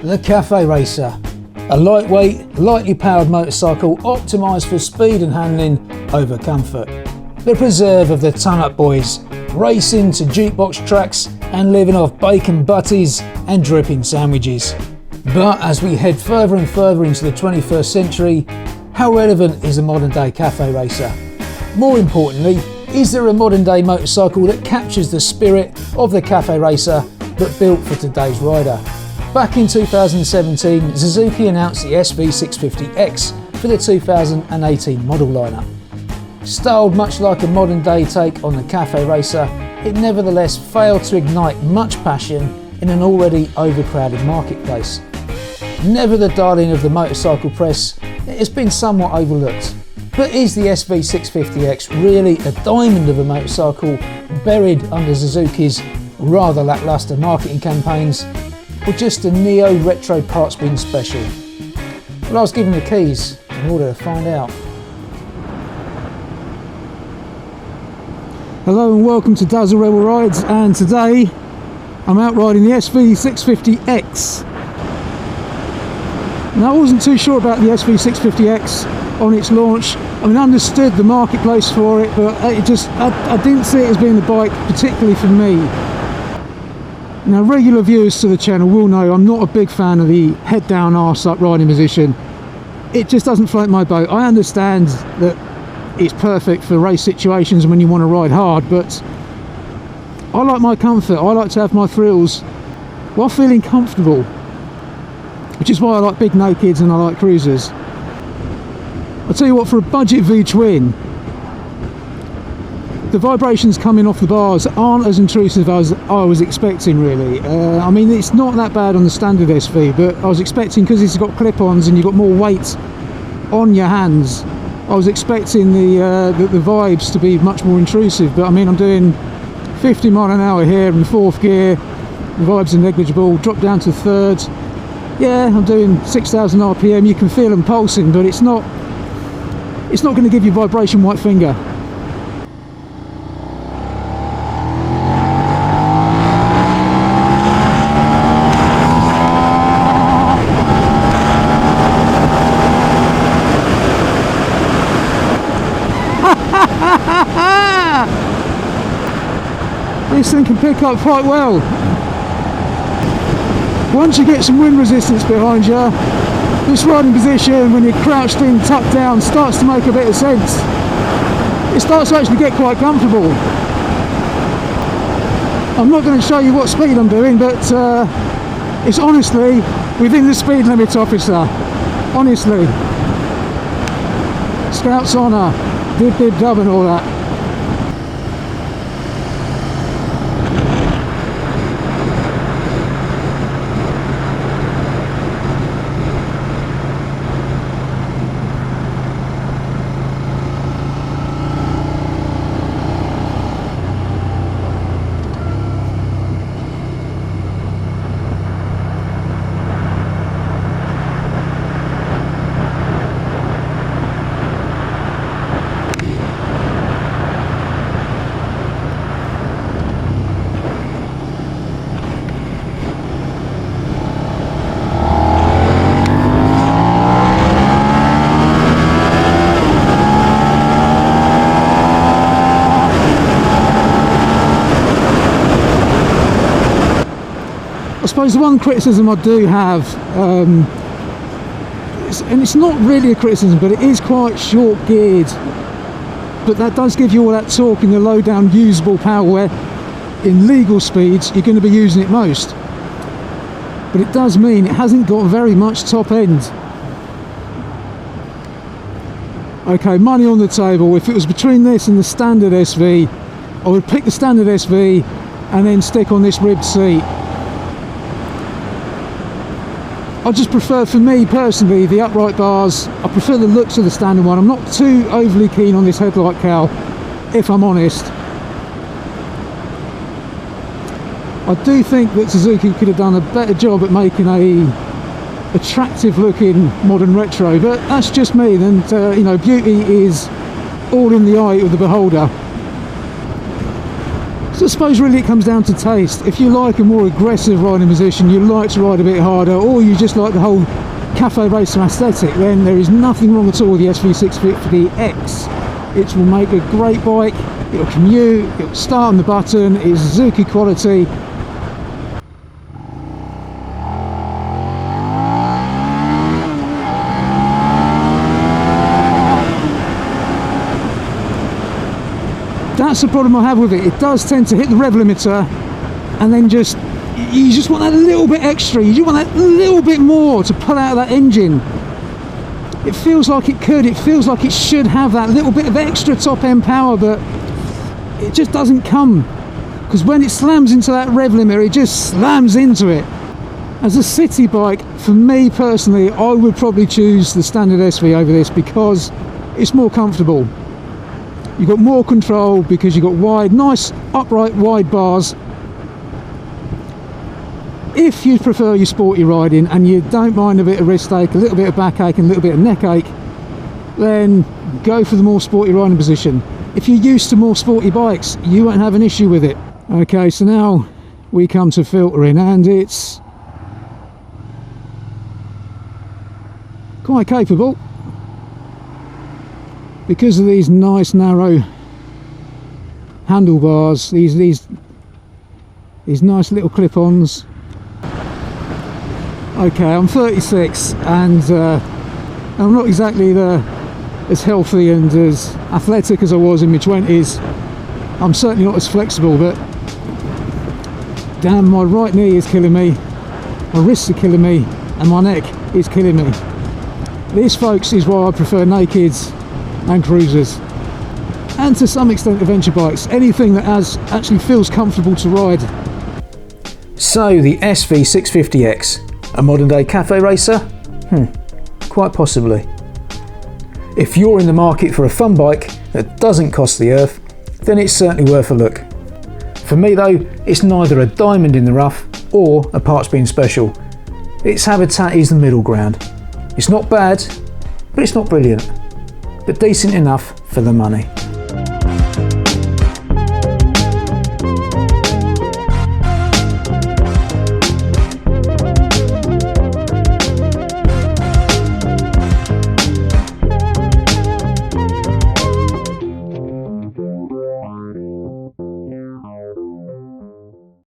The Cafe Racer, a lightweight, lightly powered motorcycle optimised for speed and handling over comfort. The preserve of the ton-up boys, racing to jukebox tracks and living off bacon butties and dripping sandwiches. But as we head further and further into the 21st century, how relevant is a modern day cafe racer? More importantly, is there a modern day motorcycle that captures the spirit of the cafe racer but built for today's rider? Back in 2017, Suzuki announced the SV650X for the 2018 model lineup. Styled much like a modern day take on the cafe racer, it nevertheless failed to ignite much passion in an already overcrowded marketplace. Never the darling of the motorcycle press, it has been somewhat overlooked. But is the SV650X really a diamond of a motorcycle buried under Suzuki's rather lacklustre marketing campaigns, or just a neo-retro parts bin special? Well, I was given the keys in order to find out. Hello and welcome to Dazzle Rebel Rides, and today I'm out riding the SV650X. Now, I wasn't too sure about the SV650X on its launch. I mean, I understood the marketplace for it, but I didn't see it as being a bike particularly for me. Now, regular viewers to the channel will know I'm not a big fan of the head down arse up riding position. It just doesn't float my boat. I understand that it's perfect for race situations when you want to ride hard, but I like my comfort. I like to have my thrills while feeling comfortable, which is why I like big nakeds and I like cruisers. I'll tell you what, for a budget V-twin, the vibrations coming off the bars aren't as intrusive as I was expecting, really. I mean, it's not that bad on the standard SV, but I was expecting, because it's got clip-ons and you've got more weight on your hands, I was expecting the vibes to be much more intrusive. But I mean, I'm doing 50 mile an hour here in fourth gear, the vibes are negligible. Drop down to third, yeah, I'm doing 6,000 RPM, you can feel them pulsing, but it's not going to give you vibration white finger. This thing can pick up quite well. Once you get some wind resistance behind you, this riding position when you're crouched in, tucked down, starts to make a bit of sense. It starts to actually get quite comfortable. I'm not going to show you what speed I'm doing, but it's honestly within the speed limit, officer. Honestly. Scouts honour, dib dib dub and all that. I suppose the one criticism I do have, and it's not really a criticism, but it is quite short geared, but that does give you all that torque in the low down usable power where in legal speeds you're going to be using it most, but it does mean it hasn't got very much top end. Okay, money on the table, if it was between this and the standard SV, I would pick the standard SV and then stick on this ribbed seat. I just prefer, for me personally, the upright bars. I prefer the looks of the standard one. I'm not too overly keen on this headlight cowl, if I'm honest. I do think that Suzuki could have done a better job at making a attractive looking modern retro, but that's just me. And you know, beauty is all in the eye of the beholder. So I suppose really it comes down to taste. If you like a more aggressive riding position, you like to ride a bit harder, or you just like the whole cafe racer aesthetic, then there is nothing wrong at all with the SV650X. It will make a great bike, it'll commute, it'll start on the button, it's Suzuki quality. That's the problem I have with it. It does tend to hit the rev limiter, and then you just want that little bit extra. You just want that little bit more to pull out of that engine. It feels like it could. It feels like it should have that little bit of extra top end power, but it just doesn't come. Because when it slams into that rev limiter, it just slams into it. As a city bike, for me personally, I would probably choose the standard SV over this because it's more comfortable. You've got more control because you've got wide, nice upright wide bars. If you prefer your sporty riding and you don't mind a bit of wrist ache, a little bit of backache and a little bit of neck ache, then go for the more sporty riding position. If you're used to more sporty bikes, you won't have an issue with it. Okay, so now we come to filtering, and it's quite capable. Because of these nice narrow handlebars, these nice little clip-ons. Okay, I'm 36 and I'm not exactly as healthy and as athletic as I was in my 20s. I'm certainly not as flexible, but damn, my right knee is killing me, my wrists are killing me, and my neck is killing me. This, folks, is why I prefer nakeds and cruisers, and to some extent adventure bikes, anything that actually feels comfortable to ride. So the SV650X, a modern day cafe racer? Quite possibly. If you're in the market for a fun bike that doesn't cost the earth, then it's certainly worth a look. For me though, it's neither a diamond in the rough or a parts being special. Its habitat is the middle ground. It's not bad, but it's not brilliant. But decent enough for the money.